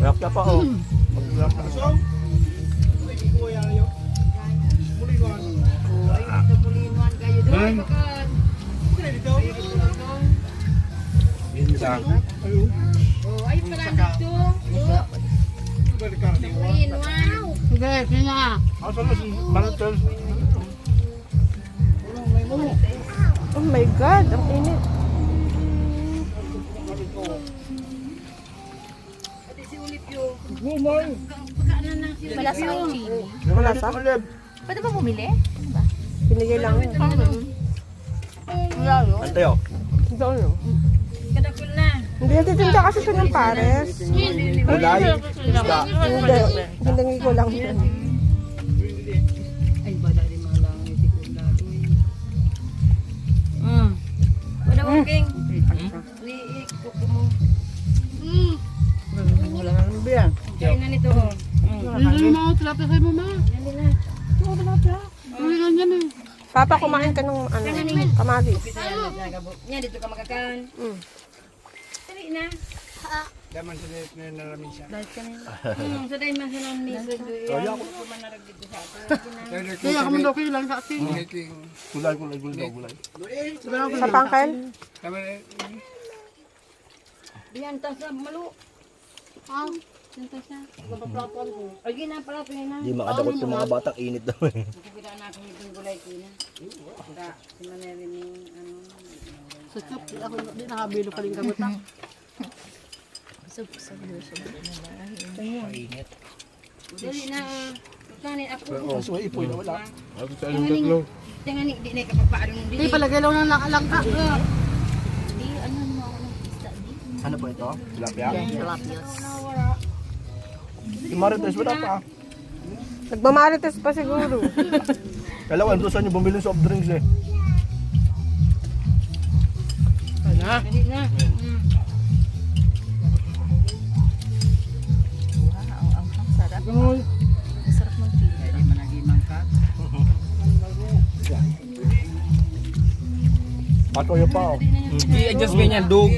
Yak na pa oh. Bintang. Ay, pala dito. Sige, kina. Asa na si Manatel? Oh my God, ang init. Malasa ang chili. Malasa? Pwede ba bumili? Ano ba? Binigay lang. Antay oh. Doon no? Kadakul na. Hindi natitinda kasi siya ng pares. Gulay. Isda. Hindi ko lang. Ay, bala di malang itikot na ito. Wala mo, King. Liikot mo. Wala nga ng biyan. Kaya na nito. Hindi mo, tilapia kayo mo, ma. Hindi na. Hindi nga yan eh. Papa, kumain ka ng kamatis. Nya, dito ka makakaan. Dali na. Daman sa na nalamin siya. Sa dahil masalang ni Sudoy. Ako manarag dito sa ato. Kaya ka man daw kayo lang sa akin. Gulay. Sa pangkel? Diyan, tas na, malo. Diyan, tas na. Ay, gina pala, pina. Di makadakot yung mga batang init daw eh. Nakikita na akong itong gulay kina. Si Manerin yung ano. Sa chop, ako di nakabilo ka rin kamutak. Mainit. Dali na. Kanin ako. Oh, so ipoy na wala. Tingnan di na kapapaalong Hindi, dili. palagay lang ng langka. Di, ano mo ako ng isda di. Ano po ito? Tilapia? Tilapios. Yung marites wala pa. Nagmamarites pa siguro. Kailangan doon saan yung bumili ng soft drinks eh. Dali na. Patoyo pa oh. I-adjust mo yan, dug.